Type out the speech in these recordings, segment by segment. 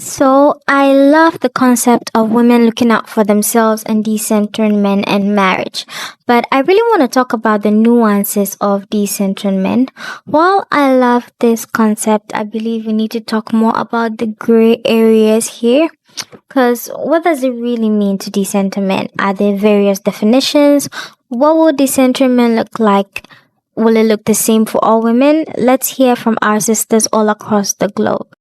So, I love the concept of women looking out for themselves and decentering men and marriage. But I really want to talk about the nuances of decentering men. While I love this concept, I believe we need to talk more about the gray areas here. Because what does it really mean to decenter men? Are there various definitions? What will decentering men look like? Will it look the same for all women? Let's hear from our sisters all across the globe.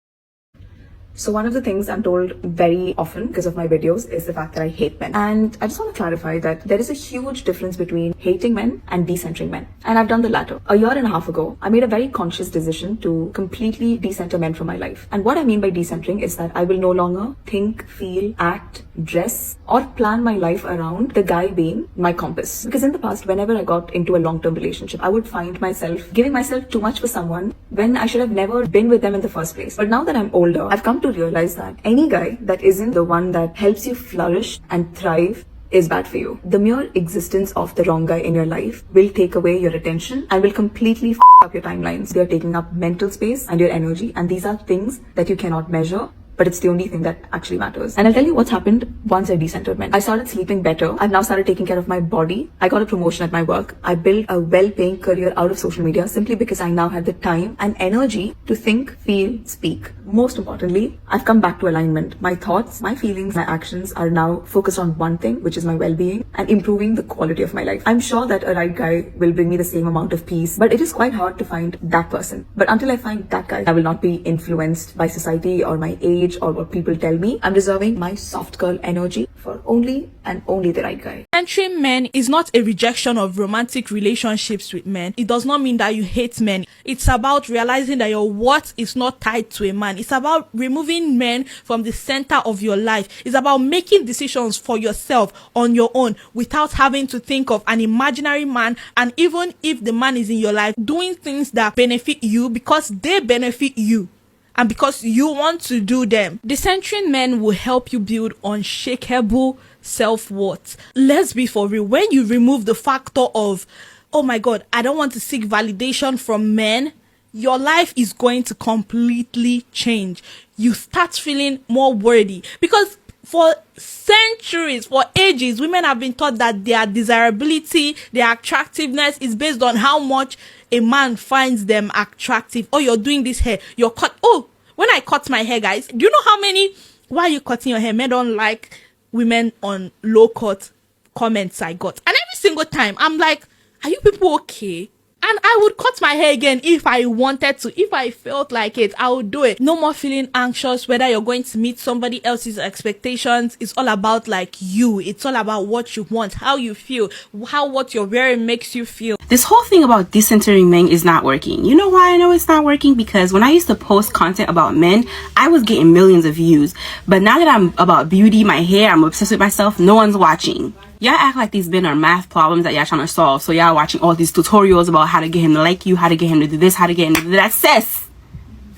So one of the things I'm told very often because of my videos is the fact that I hate men. And I just want to clarify that there is a huge difference between hating men and decentering men. And I've done the latter. A year and a half ago, I made a very conscious decision to completely decenter men from my life. And what I mean by decentering is that I will no longer think, feel, act, dress, or plan my life around the guy being my compass. Because in the past, whenever I got into a long-term relationship, I would find myself giving myself too much for someone when I should have never been with them in the first place. But now that I'm older, I've come to realize that any guy that isn't the one that helps you flourish and thrive is bad for you. The mere existence of the wrong guy in your life will take away your attention and will completely up your timelines. They're taking up mental space and your energy, and these are things that you cannot measure, but it's the only thing that actually matters. And I'll tell you what's happened once I decentered men. I started sleeping better. I've now started taking care of my body. I got a promotion at my work. I built a well-paying career out of social media simply because I now had the time and energy to think, feel, speak. Most importantly, I've come back to alignment. My thoughts, my feelings, my actions are now focused on one thing, which is my well-being and improving the quality of my life. I'm sure that a right guy will bring me the same amount of peace, but it is quite hard to find that person. But until I find that guy, I will not be influenced by society or my age or what people tell me. I'm reserving my soft girl energy for only and only the right guy. Decentering men is not a rejection of romantic relationships with men. It does not mean that you hate men. It's about realizing that your worth is not tied to a man. It's about removing men from the center of your life. It's about making decisions for yourself on your own without having to think of an imaginary man, and even if the man is in your life, doing things that benefit you because they benefit you and because you want to do them. Decentering men will help you build unshakable self-worth. Let's be for real. When you remove the factor of, oh my God, I don't want to seek validation from men, your life is going to completely change. You start feeling more worthy, because for centuries, for ages, women have been taught that their desirability, their attractiveness is based on how much a man finds them attractive. Oh, you're doing this hair, you're cut. Oh, when I cut my hair, guys, do you know how many, why are you cutting your hair? Men don't like women on low cut comments I got. And every single time, I'm like, are you people okay? And I would cut my hair again if I wanted to. If I felt like it, I would do it. No more feeling anxious whether you're going to meet somebody else's expectations. It's all about like you. It's all about what you want, how you feel, how what you're wearing makes you feel. This whole thing about decentering men is not working. You know why I know it's not working? Because when I used to post content about men, I was getting millions of views. But now that I'm about beauty, my hair, I'm obsessed with myself, no one's watching. Y'all act like these men are math problems that y'all trying to solve. So y'all watching all these tutorials about how to get him to like you, how to get him to do this, how to get him to do that. Sis,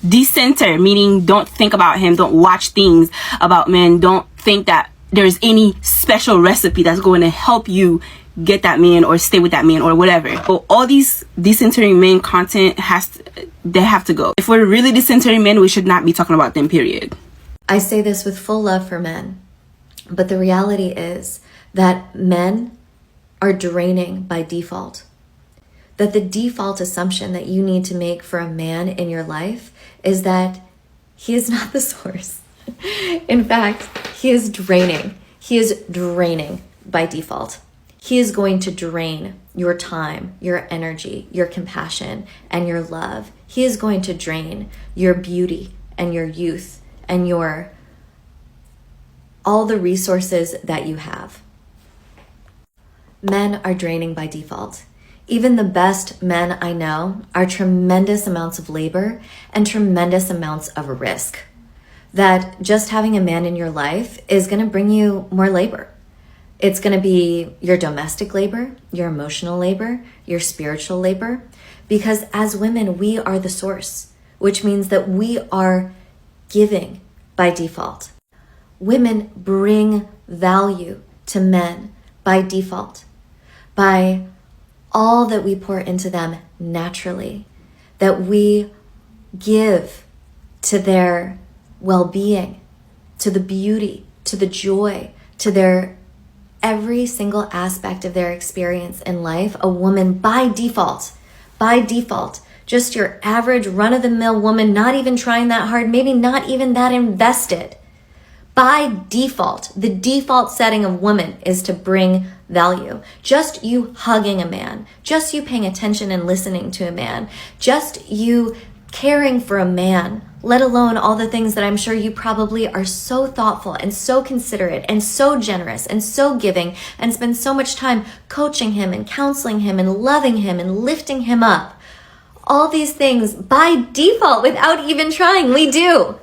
decenter, meaning don't think about him, don't watch things about men, don't think that there's any special recipe that's going to help you get that man or stay with that man or whatever. But all these decentering men content they have to go. If we're really decentering men, we should not be talking about them, period. I say this with full love for men, but the reality is that men are draining by default. That the default assumption that you need to make for a man in your life is that he is not the source. In fact, he is draining. He is draining by default. He is going to drain your time, your energy, your compassion, and your love. He is going to drain your beauty and your youth and all the resources that you have. Men are draining by default. Even the best men I know are tremendous amounts of labor and tremendous amounts of risk. That just having a man in your life is going to bring you more labor. It's going to be your domestic labor, your emotional labor, your spiritual labor. Because as women, we are the source, which means that we are giving by default. Women bring value to men by default, by all that we pour into them naturally, that we give to their well-being to the beauty, to the joy, to their every single aspect of their experience in life, a woman by default, just your average run-of-the-mill woman, not even trying that hard, maybe not even that invested. By default, the default setting of woman is to bring value. Just you hugging a man, just you paying attention and listening to a man, just you caring for a man, let alone all the things that I'm sure you probably are so thoughtful and so considerate and so generous and so giving and spend so much time coaching him and counseling him and loving him and lifting him up. All these things by default without even trying, we do.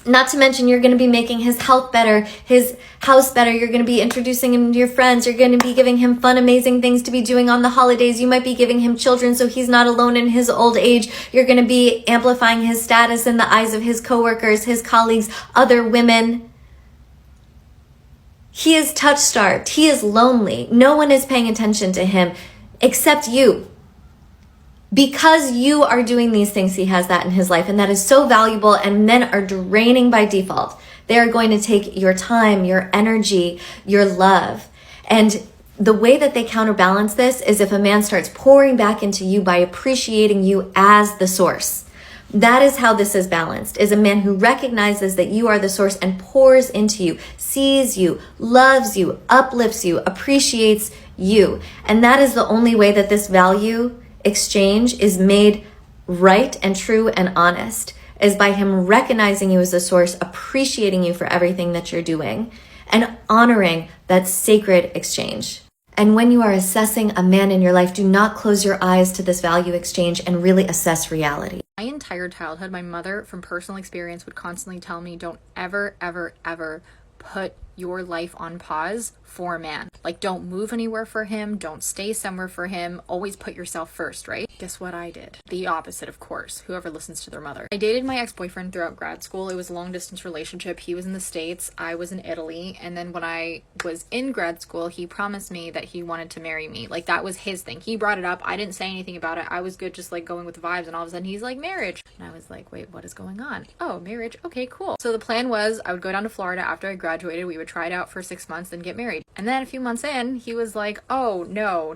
Not to mention, you're going to be making his health better, his house better. You're going to be introducing him to your friends. You're going to be giving him fun, amazing things to be doing on the holidays. You might be giving him children so he's not alone in his old age. You're going to be amplifying his status in the eyes of his coworkers, his colleagues, other women. He is touch-starved. He is lonely. No one is paying attention to him except you. Because you are doing these things, he has that in his life, and that is so valuable, and men are draining by default. They are going to take your time, your energy, your love. And the way that they counterbalance this is if a man starts pouring back into you by appreciating you as the source. That is how this is balanced, is a man who recognizes that you are the source and pours into you, sees you, loves you, uplifts you, appreciates you. And that is the only way that this value exchange is made right and true and honest, is by him recognizing you as a source, appreciating you for everything that you're doing, and honoring that sacred exchange. And when you are assessing a man in your life, do not close your eyes to this value exchange and really assess reality. My entire childhood, my mother, from personal experience, would constantly tell me, don't ever, ever, ever put your life on pause for a man. Like, don't move anywhere for him, don't stay somewhere for him, always put yourself first, right? Guess what I did? The opposite, of course. Whoever listens to their mother. I dated my ex-boyfriend throughout grad school. It was a long distance relationship. He was in the States, I was in Italy, and then when I was in grad school, he promised me that he wanted to marry me. Like, that was his thing. He brought it up. I didn't say anything about it. I was good, just like going with the vibes, and all of a sudden he's like, marriage. And I was like, wait, what is going on? Oh, marriage. Okay, cool. So the plan was I would go down to Florida after I graduated. We would try it out for 6 months, then get married. And then a few months in, he was like, oh, no,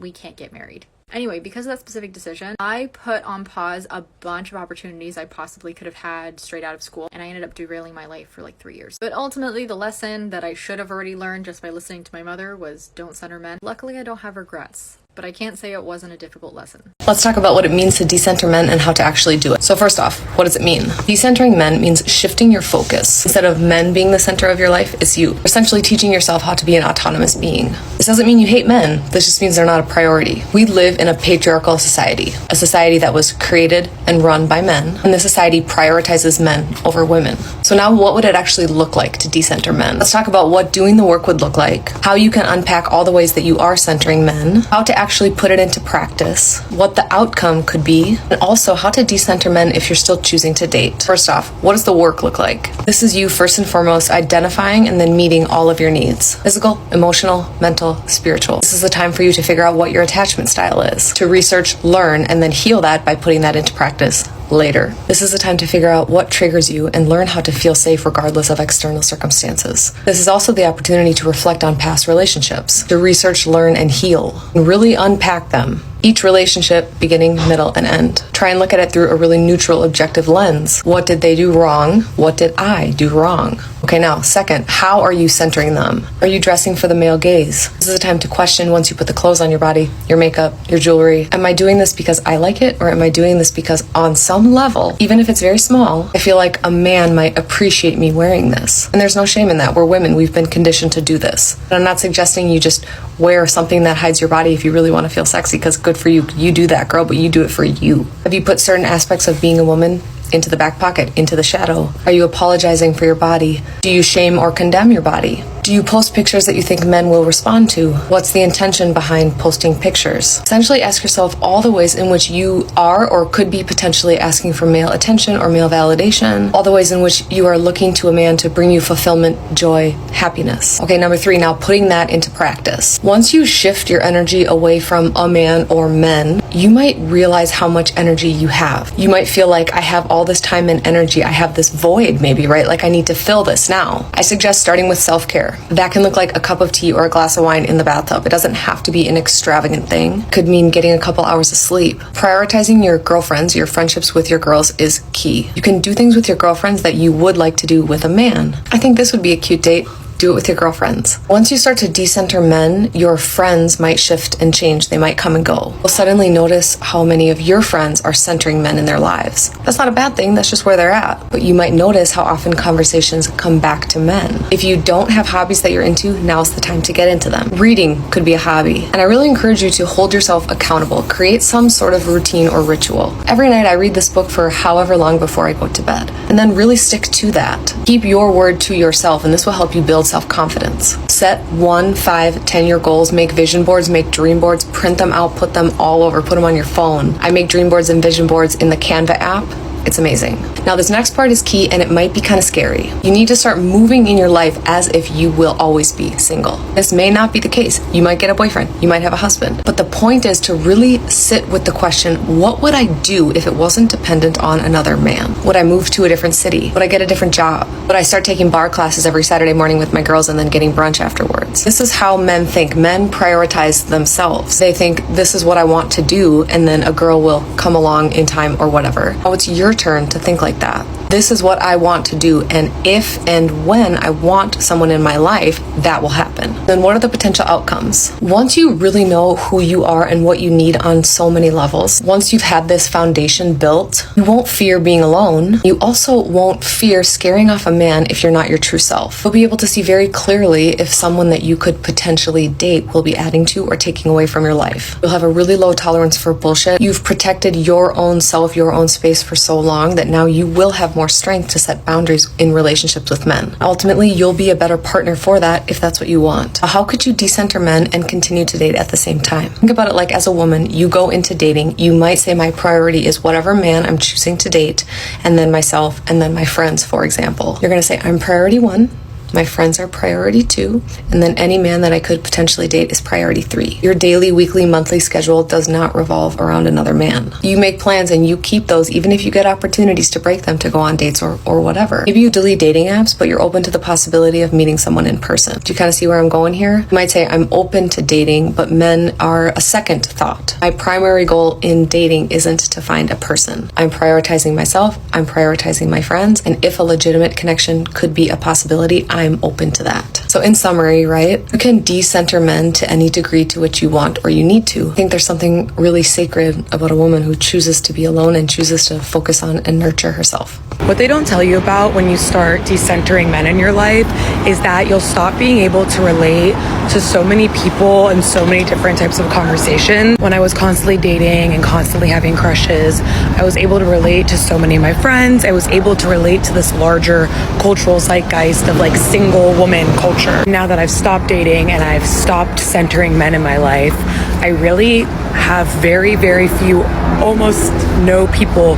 we can't get married. Anyway, because of that specific decision, I put on pause a bunch of opportunities I possibly could have had straight out of school, and I ended up derailing my life for like 3 years. But ultimately, the lesson that I should have already learned just by listening to my mother was don't center men. Luckily, I don't have regrets, but I can't say it wasn't a difficult lesson. Let's talk about what it means to decenter men and how to actually do it. So first off, what does it mean? Decentering men means shifting your focus. Instead of men being the center of your life, it's you. Essentially teaching yourself how to be an autonomous being. This doesn't mean you hate men. This just means they're not a priority. We live in a patriarchal society, a society that was created and run by men, and this society prioritizes men over women. So now what would it actually look like to decenter men? Let's talk about what doing the work would look like, how you can unpack all the ways that you are centering men, how to actually put it into practice, what the outcome could be, and also how to decenter men if you're still choosing to date. First off, what does the work look like? This is you first and foremost identifying and then meeting all of your needs. Physical, emotional, mental, spiritual. This is the time for you to figure out what your attachment style is, to research, learn, and then heal that by putting that into practice later. This is the time to figure out what triggers you and learn how to feel safe regardless of external circumstances. This is also the opportunity to reflect on past relationships, to research, learn, and heal, and really unpack them. Each relationship, beginning, middle, and end. Try and look at it through a really neutral, objective lens. What did they do wrong? What did I do wrong? Okay, now, second, how are you centering them? Are you dressing for the male gaze? This is a time to question once you put the clothes on your body, your makeup, your jewelry. Am I doing this because I like it, or am I doing this because on some level, even if it's very small, I feel like a man might appreciate me wearing this? And there's no shame in that. We're women. We've been conditioned to do this. And I'm not suggesting you just wear something that hides your body if you really want to feel sexy, because good for you. You do that, girl, but you do it for you. Have you put certain aspects of being a woman into the back pocket, into the shadow? Are you apologizing for your body? Do you shame or condemn your body? Do Do you post pictures that you think men will respond to? What's the intention behind posting pictures? Essentially ask yourself all the ways in which you are or could be potentially asking for male attention or male validation, all the ways in which you are looking to a man to bring you fulfillment, joy, happiness. Okay, number 3, now putting that into practice. Once you shift your energy away from a man or men, you might realize how much energy you have. You might feel like, I have all this time and energy, I have this void maybe, right? Like I need to fill this now. I suggest starting with self-care. That can look like a cup of tea or a glass of wine in the bathtub. It doesn't have to be an extravagant thing. Could mean getting a couple hours of sleep. Prioritizing your girlfriends, your friendships with your girls is key. You can do things with your girlfriends that you would like to do with a man. I think this would be a cute date. Do it with your girlfriends. Once you start to decenter men, your friends might shift and change. They might come and go. You'll suddenly notice how many of your friends are centering men in their lives. That's not a bad thing, that's just where they're at. But you might notice how often conversations come back to men. If you don't have hobbies that you're into, now's the time to get into them. Reading could be a hobby. And I really encourage you to hold yourself accountable. Create some sort of routine or ritual. Every night I read this book for however long before I go to bed. And then really stick to that. Keep your word to yourself, and this will help you build self-confidence. Set 1, 5, 10-year goals, make vision boards, make dream boards, print them out, put them all over, put them on your phone. I make dream boards and vision boards in the Canva app. It's amazing. Now this next part is key and it might be kind of scary. You need to start moving in your life as if you will always be single. This may not be the case. You might get a boyfriend, you might have a husband. But the point is to really sit with the question, what would I do if it wasn't dependent on another man? Would I move to a different city? Would I get a different job? Would I start taking bar classes every Saturday morning with my girls and then getting brunch afterwards? This is how men think. Men prioritize themselves. They think this is what I want to do, and then a girl will come along in time or whatever. Oh, it's your turn to think like that. This is what I want to do, and if and when I want someone in my life, that will happen. Then what are the potential outcomes? Once you really know who you are and what you need on so many levels, once you've had this foundation built, you won't fear being alone. You also won't fear scaring off a man if you're not your true self. You'll be able to see very clearly if someone that you could potentially date will be adding to or taking away from your life. You'll have a really low tolerance for bullshit. You've protected your own self, your own space for so long that now you will have more strength to set boundaries in relationships with men. Ultimately, you'll be a better partner for that if that's what you want. How could you decenter men and continue to date at the same time? Think about it like as a woman, you go into dating, you might say my priority is whatever man I'm choosing to date, and then myself, and then my friends, for example. You're going to say I'm priority 1, my friends are priority 2, and then any man that I could potentially date is priority 3. Your daily, weekly, monthly schedule does not revolve around another man. You make plans and you keep those even if you get opportunities to break them to go on dates or whatever. Maybe you delete dating apps, but you're open to the possibility of meeting someone in person. Do you kind of see where I'm going here? You might say I'm open to dating, but men are a second thought. My primary goal in dating isn't to find a person. I'm prioritizing myself, I'm prioritizing my friends, and if a legitimate connection could be a possibility, I'm open to that. So in summary, right, you can decenter men to any degree to which you want or you need to. I think there's something really sacred about a woman who chooses to be alone and chooses to focus on and nurture herself. What they don't tell you about when you start decentering men in your life is that you'll stop being able to relate to so many people and so many different types of conversation. When I was constantly dating and constantly having crushes, I was able to relate to so many of my friends. I was able to relate to this larger cultural zeitgeist of like single woman culture. Now that I've stopped dating and I've stopped centering men in my life, I really have very, very few, almost no people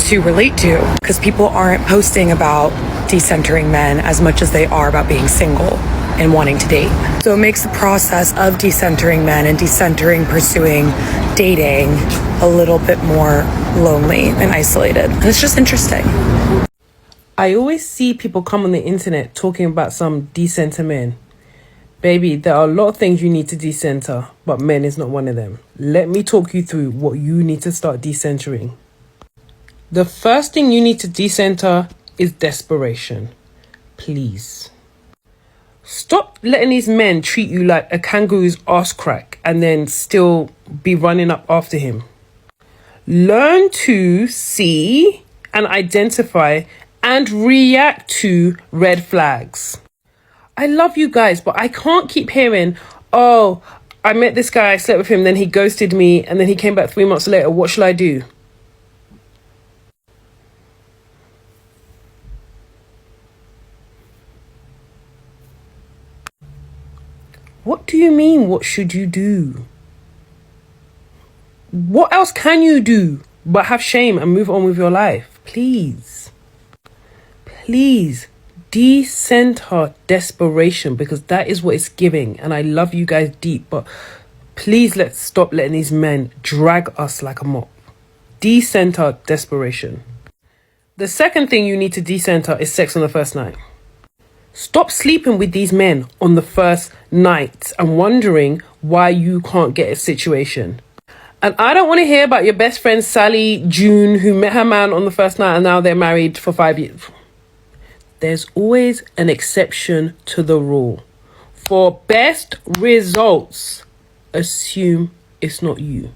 to relate to, because people aren't posting about decentering men as much as they are about being single and wanting to date. So it makes the process of decentering men and decentering pursuing dating a little bit more lonely and isolated. And it's just interesting. I always see people come on the internet talking about some decenter men. Baby, there are a lot of things you need to decenter, but men is not one of them. Let me talk you through what you need to start decentering. The first thing you need to decenter is desperation. Please. Stop letting these men treat you like a kangaroo's ass crack and then still be running up after him. Learn to see and identify and react to red flags. I love you guys, but I can't keep hearing, oh, I met this guy, I slept with him, then he ghosted me, and then he came back 3 months later. What shall I do? What do you mean, what should you do? What else can you do but have shame and move on with your life? Please. Please decenter desperation, because that is what it's giving. And I love you guys deep, but please let's stop letting these men drag us like a mop. Decenter desperation. The second thing you need to decenter is sex on the first night. Stop sleeping with these men on the first night and wondering why you can't get a situation. And I don't want to hear about your best friend Sally June, who met her man on the first night and now they're married for 5 years. There's always an exception to the rule. For best results, assume it's not you.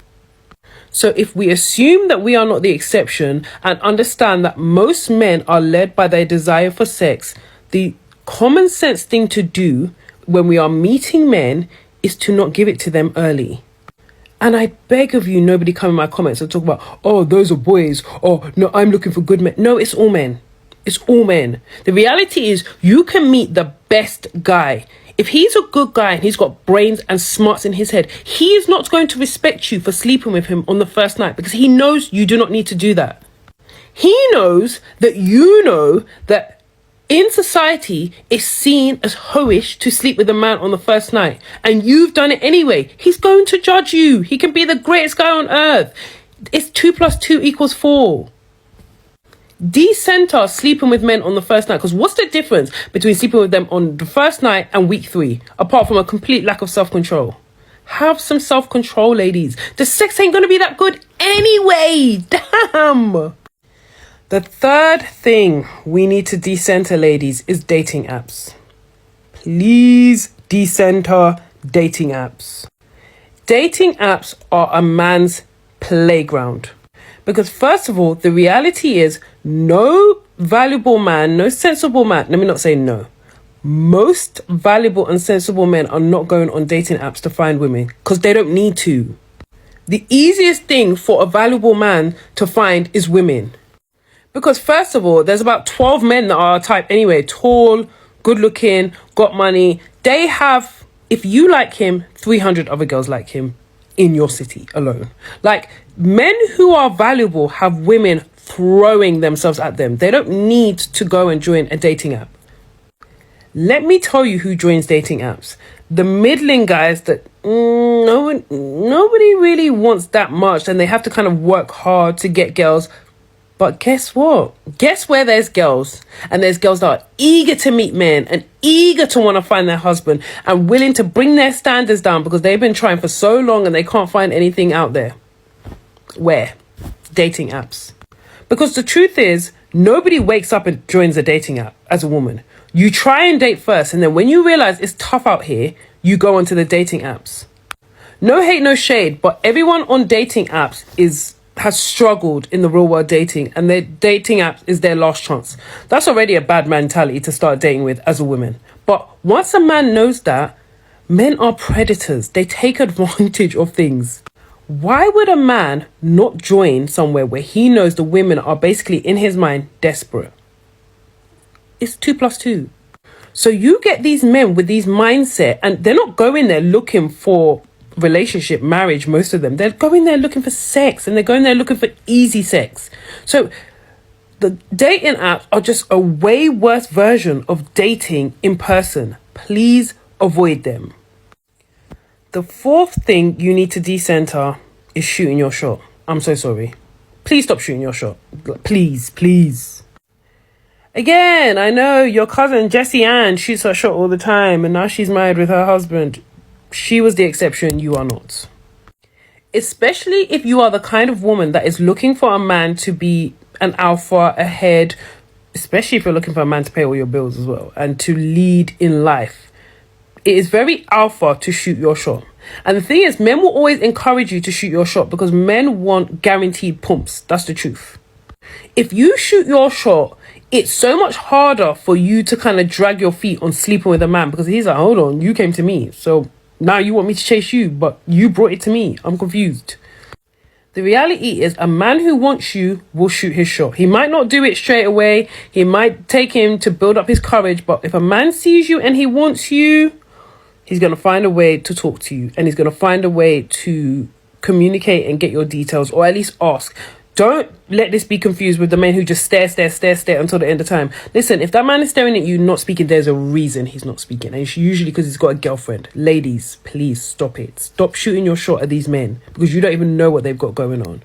So if we assume that we are not the exception and understand that most men are led by their desire for sex, the common sense thing to do when we are meeting men is to not give it to them early. And I beg of you, nobody come in my comments and talk about, oh, those are boys, or no, I'm looking for good men. No, it's all men. It's all men. The reality is you can meet the best guy. If he's a good guy and he's got brains and smarts in his head, he is not going to respect you for sleeping with him on the first night, because he knows you do not need to do that. He knows that you know that in society, it's seen as hoish to sleep with a man on the first night, and you've done it anyway. He's going to judge you. He can be the greatest guy on earth. It's 2 + 2 = 4. Decenter sleeping with men on the first night, because what's the difference between sleeping with them on the first night and week 3, apart from a complete lack of self-control? Have some self-control, ladies. The sex ain't going to be that good anyway. Damn. The third thing we need to decenter, ladies, is dating apps. Please decenter dating apps. Dating apps are a man's playground. Because first of all, the reality is no valuable man, no sensible man, let me not say no. Most valuable and sensible men are not going on dating apps to find women because they don't need to. The easiest thing for a valuable man to find is women. Because first of all, there's about 12 men that are our type anyway. Tall, good looking, got money. They have, if you like him, 300 other girls like him in your city alone. Like, men who are valuable have women throwing themselves at them. They don't need to go and join a dating app. Let me tell you who joins dating apps. The middling guys that nobody really wants that much, and they have to kind of work hard to get girls. But guess what? Guess where there's girls? And there's girls that are eager to meet men and eager to want to find their husband and willing to bring their standards down because they've been trying for so long and they can't find anything out there. Where? Dating apps. Because the truth is, nobody wakes up and joins a dating app as a woman. You try and date first, and then when you realize it's tough out here, you go onto the dating apps. No hate, no shade, but everyone on dating apps has struggled in the real world dating, and their dating apps is their last chance. That's already a bad mentality to start dating with as a woman. But once a man knows that, men are predators. They take advantage of things. Why would a man not join somewhere where he knows the women are basically, in his mind, desperate? It's 2 + 2. So you get these men with these mindset, and they're not going there looking for relationship, marriage, most of them. They're going there looking for sex, and they're going there looking for easy sex. So the dating apps are just a way worse version of dating in person. Please avoid them. The fourth thing you need to decenter is shooting your shot. I'm so sorry. Please stop shooting your shot. Please, please. Again, I know your cousin Jessie Ann shoots her shot all the time, and now she's married with her husband. She was the exception, you are not. Especially if you are the kind of woman that is looking for a man to be an alpha, ahead, especially if you're looking for a man to pay all your bills as well, and to lead in life. It is very alpha to shoot your shot. And the thing is, men will always encourage you to shoot your shot because men want guaranteed pumps. That's the truth. If you shoot your shot, it's so much harder for you to kind of drag your feet on sleeping with a man because he's like, hold on, you came to me. So now you want me to chase you, but you brought it to me. I'm confused. The reality is a man who wants you will shoot his shot. He might not do it straight away. He might take him to build up his courage. But if a man sees you and he wants you, He's going to find a way to talk to you, and he's going to find a way to communicate and get your details, or at least ask. Don't let this be confused with the men who just stare until the end of time. Listen, if that man is staring at you, not speaking, there's a reason he's not speaking. And it's usually because he's got a girlfriend. Ladies, please stop it. Stop shooting your shot at these men, because you don't even know what they've got going on.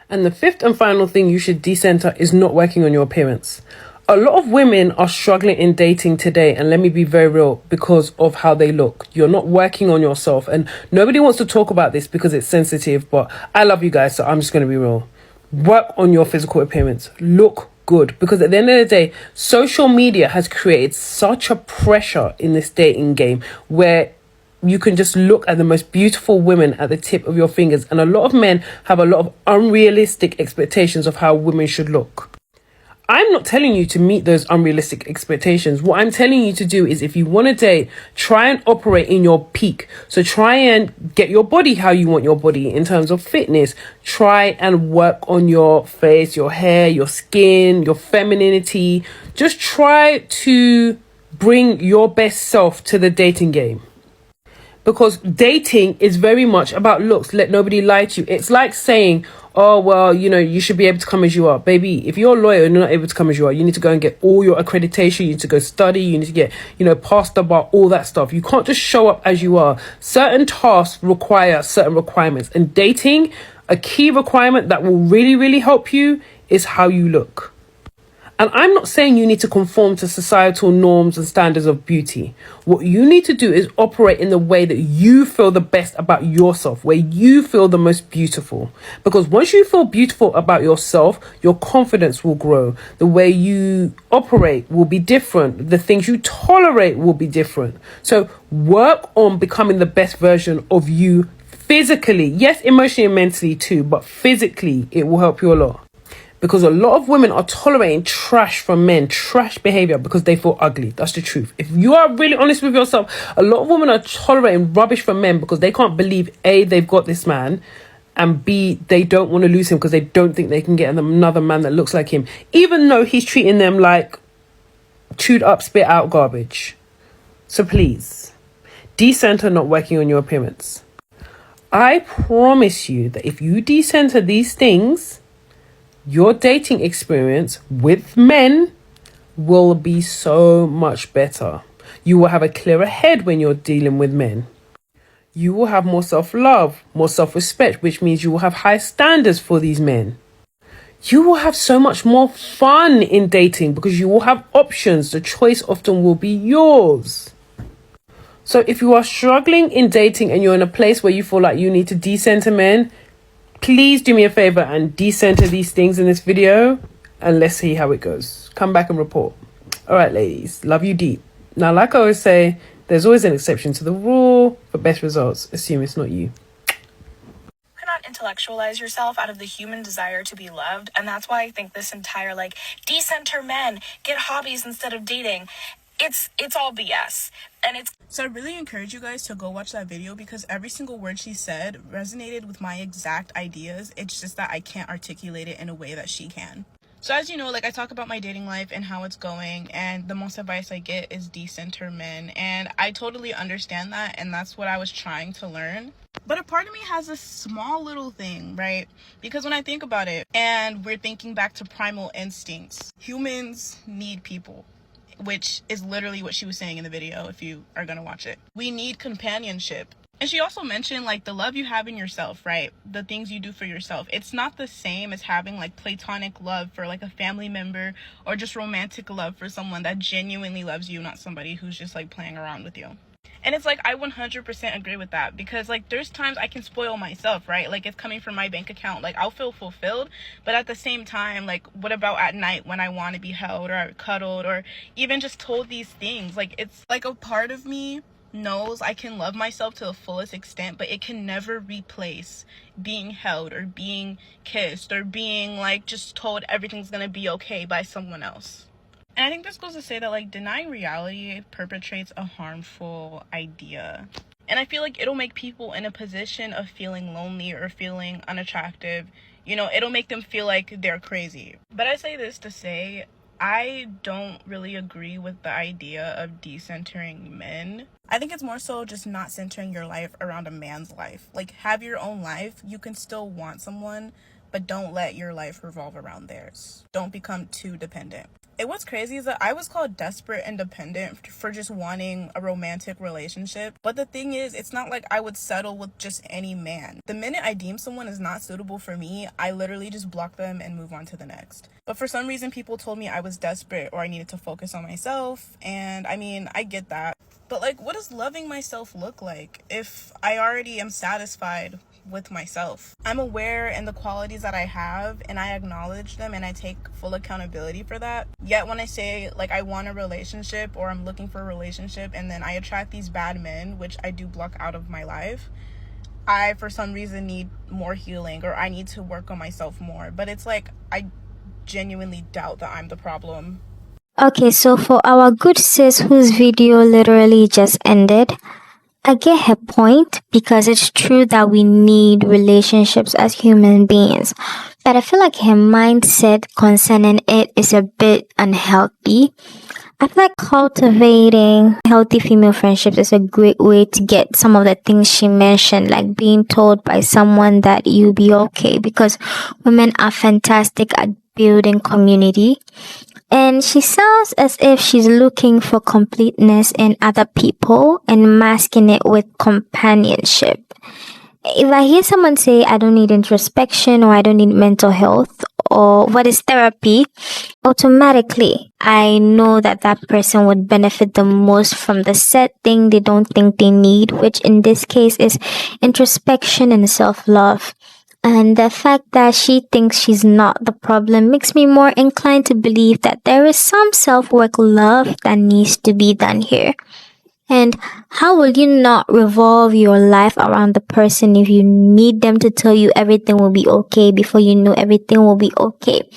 And the fifth and final thing you should decenter is not working on your appearance. A lot of women are struggling in dating today, and let me be very real, because of how they look. You're not working on yourself, and nobody wants to talk about this because it's sensitive, but I love you guys, so I'm just going to be real. Work on your physical appearance. Look good, because at the end of the day, social media has created such a pressure in this dating game where you can just look at the most beautiful women at the tip of your fingers, and a lot of men have a lot of unrealistic expectations of how women should look. I'm not telling you to meet those unrealistic expectations. What I'm telling you to do is, if you want to date, try and operate in your peak. So try and get your body how you want your body in terms of fitness. Try and work on your face, your hair, your skin, your femininity. Just try to bring your best self to the dating game. Because dating is very much about looks. Let nobody lie to you. It's like saying, oh, well, you know, you should be able to come as you are. Baby, if you're a lawyer and you're not able to come as you are, you need to go and get all your accreditation. You need to go study. You need to get, past the bar, all that stuff. You can't just show up as you are. Certain tasks require certain requirements. And dating, a key requirement that will really, really help you is how you look. And I'm not saying you need to conform to societal norms and standards of beauty. What you need to do is operate in the way that you feel the best about yourself, where you feel the most beautiful. Because once you feel beautiful about yourself, your confidence will grow. The way you operate will be different. The things you tolerate will be different. So work on becoming the best version of you physically. Yes, emotionally and mentally too, but physically it will help you a lot. Because a lot of women are tolerating trash from men, trash behavior, because they feel ugly. That's the truth. If you are really honest with yourself, a lot of women are tolerating rubbish from men because they can't believe, A, they've got this man, and B, they don't want to lose him because they don't think they can get another man that looks like him, even though he's treating them like chewed up, spit out garbage. So please, decenter not working on your appearance. I promise you that if you decenter these things, your dating experience with men will be so much better. You will have a clearer head when you're dealing with men. You will have more self-love, more self-respect, which means you will have high standards for these men. You will have so much more fun in dating because you will have options. The choice often will be yours. So if you are struggling in dating and you're in a place where you feel like you need to decenter men, please do me a favor and decenter these things in this video, and let's see how it goes. Come back and report. All right, ladies, love you deep. Now, like I always say, there's always an exception to the rule. For best results, assume it's not you. Cannot intellectualize yourself out of the human desire to be loved, and that's why I think this entire decenter men, get hobbies instead of dating, it's all BS. And So I really encourage you guys to go watch that video, because every single word she said resonated with my exact ideas. It's just that I can't articulate it in a way that she can. So as you know, I talk about my dating life and how it's going, and the most advice I get is decenter men, and I totally understand that, and that's what I was trying to learn. But a part of me has a small little thing, right? Because when I think about it, and we're thinking back to primal instincts, humans need people, which is literally what she was saying in the video if you are going to watch it. We need companionship. And she also mentioned the love you have in yourself, right? The things you do for yourself. It's not the same as having platonic love for a family member, or just romantic love for someone that genuinely loves you, not somebody who's just playing around with you. And it's I 100% agree with that, because there's times I can spoil myself, right? It's coming from my bank account. I'll feel fulfilled, but at the same time, what about at night when I want to be held or cuddled or even just told these things? It's a part of me knows I can love myself to the fullest extent, but it can never replace being held or being kissed or being just told everything's gonna be okay by someone else. And I think this goes to say that denying reality perpetrates a harmful idea. And I feel it'll make people in a position of feeling lonely or feeling unattractive. It'll make them feel like they're crazy. But I say this to say, I don't really agree with the idea of decentering men. I think it's more so just not centering your life around a man's life. Like, have your own life. You can still want someone, but don't let your life revolve around theirs. Don't become too dependent. And what's crazy is that I was called desperate and dependent for just wanting a romantic relationship. But the thing is, it's not like I would settle with just any man. The minute I deem someone is not suitable for me, I literally just block them and move on to the next. But for some reason, people told me I was desperate or I needed to focus on myself. And I mean, I get that. But like, what does loving myself look like if I already am satisfied with myself? I'm aware in the qualities that I have and I acknowledge them and I take full accountability for that. Yet when I say like I want a relationship or I'm looking for a relationship and then I attract these bad men, which I do block out of my life, I for some reason need more healing or I need to work on myself more. But it's like I genuinely doubt that I'm the problem. Okay, so for our good sis whose video literally just ended, I get her point because it's true that we need relationships as human beings. But I feel like her mindset concerning it is a bit unhealthy. I feel like cultivating healthy female friendships is a great way to get some of the things she mentioned, like being told by someone that you'll be okay, because women are fantastic at building community. And she sounds as if she's looking for completeness in other people and masking it with companionship. If I hear someone say, I don't need introspection or I don't need mental health or what is therapy, automatically I know that that person would benefit the most from the said thing they don't think they need, which in this case is introspection and self-love. And the fact that she thinks she's not the problem makes me more inclined to believe that there is some self-work love that needs to be done here. And how will you not revolve your life around the person if you need them to tell you everything will be okay before you know everything will be okay?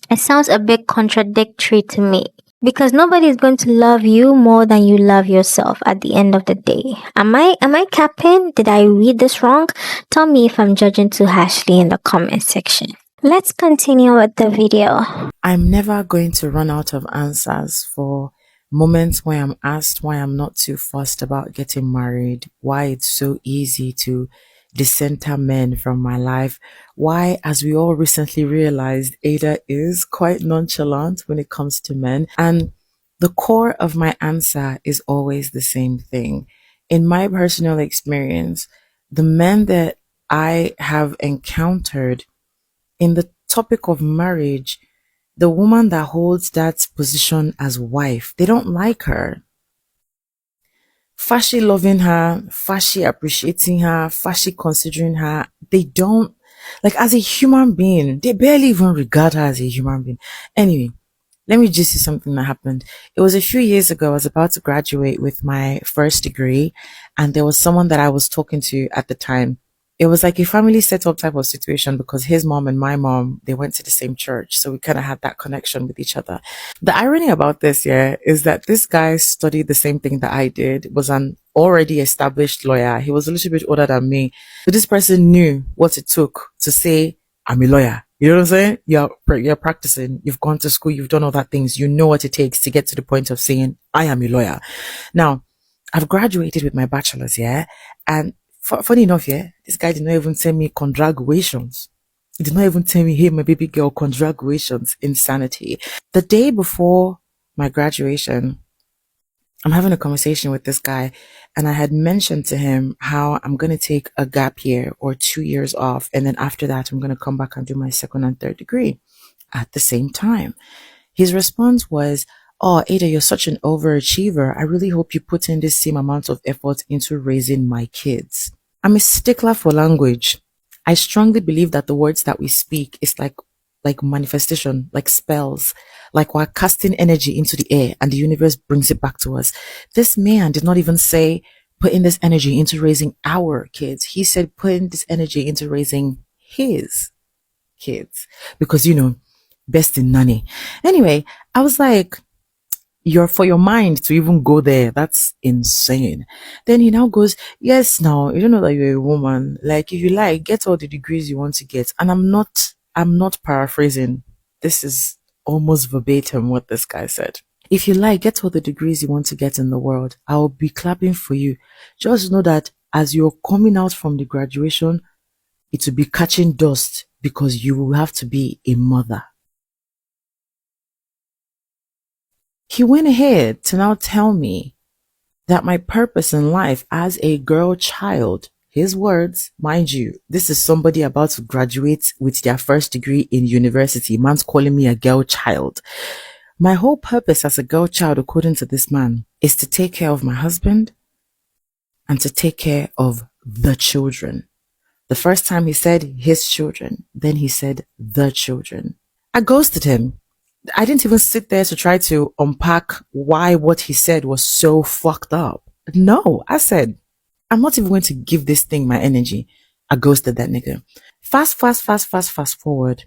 It sounds a bit contradictory to me. Because nobody is going to love you more than you love yourself at the end of the day. Am I capping? Did I read this wrong? Tell me if I'm judging too harshly in the comment section. Let's continue with the video. I'm never going to run out of answers for moments where I'm asked why I'm not too fussed about getting married, why it's so easy to decenter men from my life, why, as we all recently realized, Ada is quite nonchalant when it comes to men. And the core of my answer is always the same thing. In my personal experience, the men that I have encountered in the topic of marriage, the woman that holds that position as wife, they don't like her. Fashi loving her, fashi appreciating her, fashi considering her, they don't, like, as a human being, they barely even regard her as a human being. Anyway, let me just say something that happened. It was a few years ago. I was about to graduate with my first degree, and there was someone that I was talking to at the time. It was like a family setup type of situation because his mom and my mom, they went to the same church. So we kind of had that connection with each other. The irony about this, yeah, is that this guy studied the same thing that I did, was an already established lawyer. He was a little bit older than me. So this person knew what it took to say, I'm a lawyer. You know what I'm saying? You're practicing, you've gone to school, you've done all that things. You know what it takes to get to the point of saying, I am a lawyer. Now, I've graduated with my bachelor's, yeah? And funny enough, yeah, this guy did not even tell me congratulations. He did not even tell me, hey, my baby girl, congratulations. Insanity. The day before my graduation, I'm having a conversation with this guy, and I had mentioned to him how I'm going to take a gap year or 2 years off. And then after that, I'm going to come back and do my second and third degree at the same time. His response was, oh, Ada, you're such an overachiever. I really hope you put in the same amount of effort into raising my kids. I'm a stickler for language. I strongly believe that the words that we speak is like manifestation, like spells, like we're casting energy into the air and the universe brings it back to us. This man did not even say, put in this energy into raising our kids. He said, put in this energy into raising his kids because, best in nanny. Anyway, I was like, for your mind to even go there, that's insane. Then he now goes, yes, now you don't know that you're a woman. Like, if you like, get all the degrees you want to get. And I'm not paraphrasing. This is almost verbatim what this guy said. If you like, get all the degrees you want to get in the world. I'll be clapping for you. Just know that as you're coming out from the graduation, it will be catching dust because you will have to be a mother. He went ahead to now tell me that my purpose in life as a girl child, his words, mind you, this is somebody about to graduate with their first degree in university. Man's calling me a girl child. My whole purpose as a girl child, according to this man, is to take care of my husband and to take care of the children. The first time he said his children, then he said the children. I ghosted him. I didn't even sit there to try to unpack why what he said was so fucked up. No, I said, I'm not even going to give this thing my energy. I ghosted that nigga. Fast forward.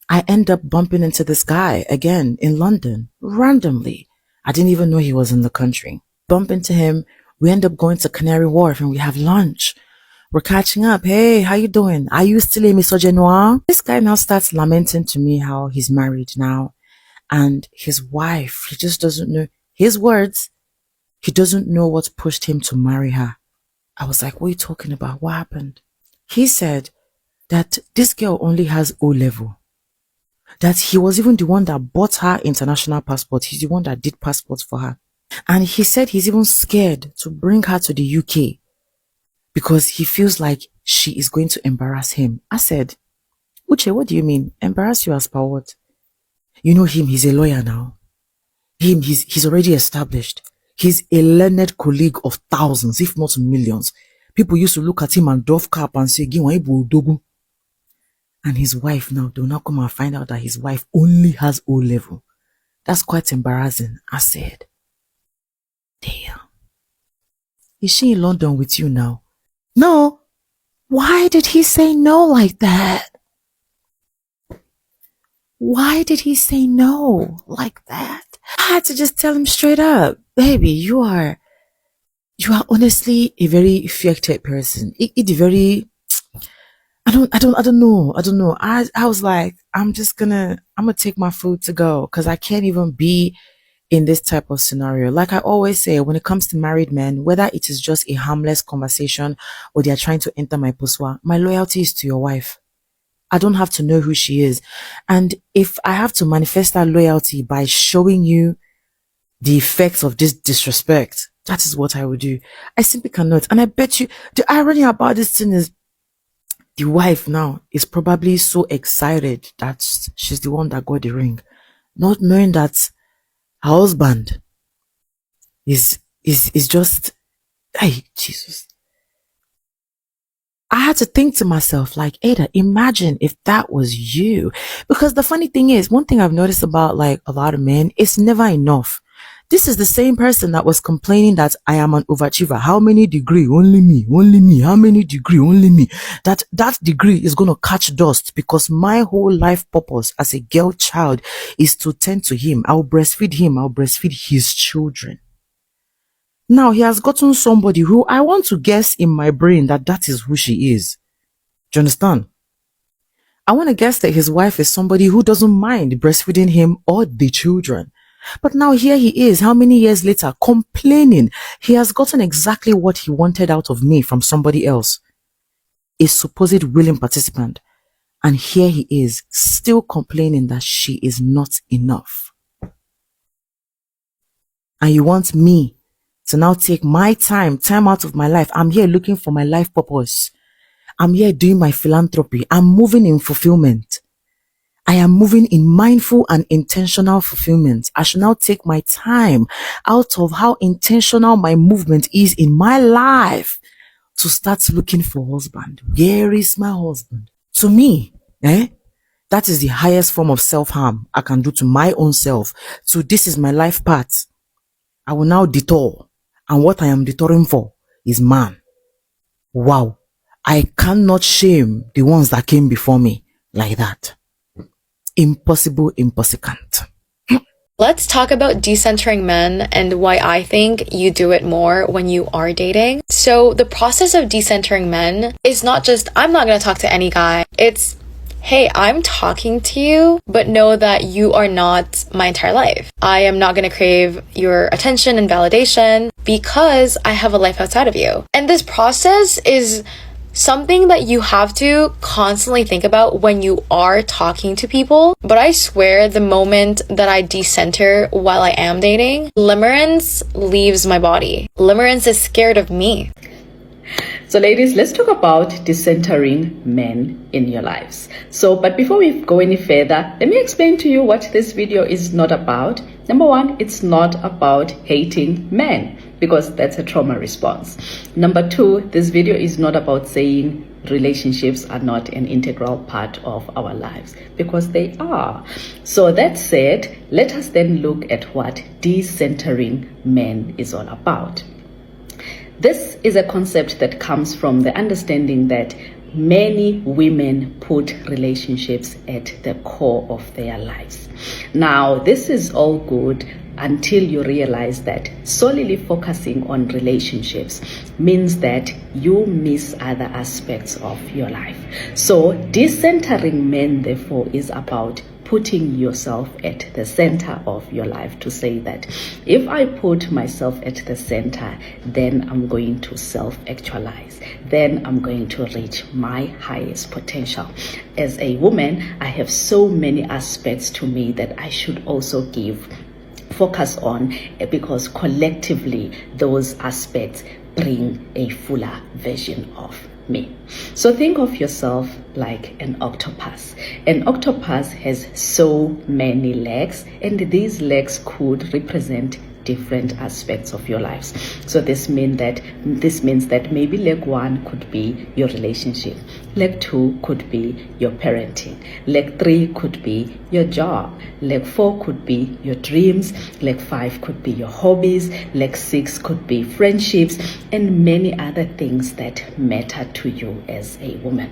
I end up bumping into this guy again in London, randomly. I didn't even know he was in the country. Bump into him. We end up going to Canary Wharf and we have lunch. We're catching up. Hey, how you doing? Are you still a misogynoir? This guy now starts lamenting to me how he's married now. And his wife, he just doesn't know. His words, he doesn't know what pushed him to marry her. I was like, what are you talking about? What happened? He said that this girl only has O level. That he was even the one that bought her international passport. He's the one that did passports for her. And he said he's even scared to bring her to the UK because he feels like she is going to embarrass him. I said, Uche, what do you mean? Embarrass you as per what? You know him, he's a lawyer now. He's already established. He's a learned colleague of thousands, if not millions. People used to look at him and doff cap and say, and his wife now, they'll now come and find out that his wife only has O level. That's quite embarrassing. I said, damn. Is she in London with you now? No. Why did he say no like that? Why did he say no like that? I had to just tell him straight up, baby, you are honestly a very affected person. It's very, I don't know. I was like, I'm gonna take my food to go because I can't even be in this type of scenario. Like I always say, when it comes to married men, whether it is just a harmless conversation or they are trying to enter my puswa, my loyalty is to your wife. I don't have to know who she is. And if I have to manifest that loyalty by showing you the effects of this disrespect, that is what I would do. I simply cannot. And I bet you, the irony about this thing is the wife now is probably so excited that she's the one that got the ring, not knowing that her husband is just, hey, Jesus. I had to think to myself, like, Ada, imagine if that was you. Because the funny thing is, one thing I've noticed about like a lot of men, it's never enough. This is the same person that was complaining that I am an overachiever. How many degree? Only me. How many degree? Only me. That degree is going to catch dust because my whole life purpose as a girl child is to tend to him. I'll breastfeed him. I'll breastfeed his children. Now he has gotten somebody who I want to guess in my brain that is who she is. Do you understand? I want to guess that his wife is somebody who doesn't mind breastfeeding him or the children. But now here he is, how many years later, complaining. He has gotten exactly what he wanted out of me from somebody else. A supposed willing participant. And here he is, still complaining that she is not enough. And you want me to now take my time out of my life. I'm here looking for my life purpose. I'm here doing my philanthropy. I'm moving in fulfillment. I am moving in mindful and intentional fulfillment. I should now take my time out of how intentional my movement is in my life to start looking for husband. Where is my husband? To me, that is the highest form of self-harm I can do to my own self. So this is my life path. I will now detour. And what I am detouring for is man. Wow. I cannot shame the ones that came before me like that. Impossible. Let's talk about decentering men and why I think you do it more when you are dating. So the process of decentering men is not just, I'm not going to talk to any guy. It's hey, I'm talking to you, but know that you are not my entire life. I am not going to crave your attention and validation because I have a life outside of you. And this process is something that you have to constantly think about when you are talking to people. But I swear, the moment that I decenter while I am dating, limerence leaves my body. Limerence is scared of me. So ladies, let's talk about decentering men in your lives. But before we go any further, let me explain to you what this video is not about. Number one, it's not about hating men, because that's a trauma response. Number two, this video is not about saying relationships are not an integral part of our lives, because they are. So that said, let us then look at what decentering men is all about. This is a concept that comes from the understanding that many women put relationships at the core of their lives. Now, this is all good until you realize that solely focusing on relationships means that you miss other aspects of your life. So decentering men, therefore, is about putting yourself at the center of your life, to say that if I put myself at the center, then I'm going to self-actualize, then I'm going to reach my highest potential. As a woman, I have so many aspects to me that I should also focus on, because collectively those aspects bring a fuller version of me. So think of yourself like an octopus. An octopus has so many legs, and these legs could represent different aspects of your lives. So this means that maybe leg one could be your relationship, leg two could be your parenting, leg three could be your job, leg four could be your dreams, leg five could be your hobbies, leg six could be friendships, and many other things that matter to you as a woman.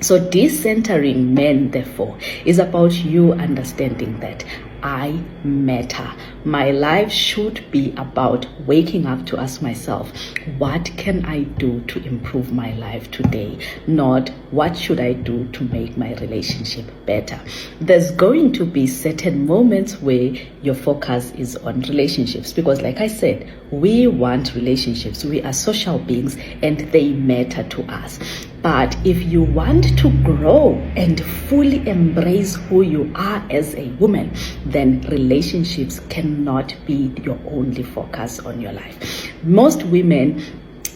So decentering men, therefore, is about you understanding that I matter. My life should be about waking up to ask myself, what can I do to improve my life today? Not what should I do to make my relationship better. There's going to be certain moments where your focus is on relationships, because like I said, we want relationships. We are social beings and they matter to us. But if you want to grow and fully embrace who you are as a woman, then relationships cannot be your only focus on your life. Most women,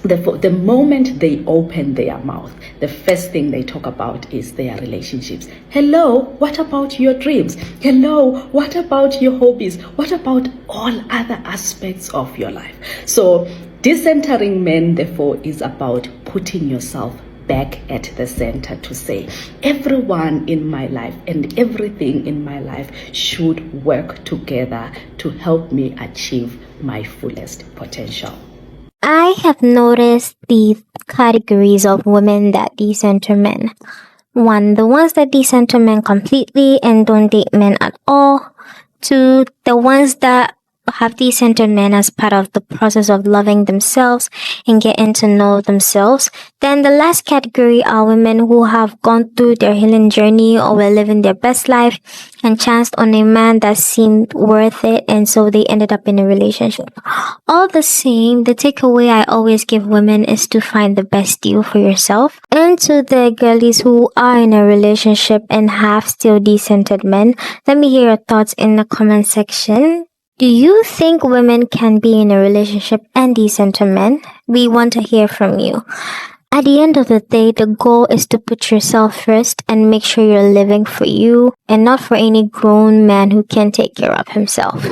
the moment they open their mouth, the first thing they talk about is their relationships. Hello, what about your dreams? Hello, what about your hobbies? What about all other aspects of your life? So decentering men, therefore, is about putting yourself back at the center, to say everyone in my life and everything in my life should work together to help me achieve my fullest potential. I have noticed the categories of women that decenter men. 1, the ones that decenter men completely and don't date men at all. 2, the ones that have decentered men as part of the process of loving themselves and getting to know themselves. Then the last category are women who have gone through their healing journey or were living their best life and chanced on a man that seemed worth it, and so they ended up in a relationship. All the same, the takeaway I always give women is to find the best deal for yourself. And to the girlies who are in a relationship and have still decentered men, let me hear your thoughts in the comment section. Do you think women can be in a relationship and decenter men? We want to hear from you. At the end of the day, the goal is to put yourself first and make sure you're living for you and not for any grown man who can't take care of himself.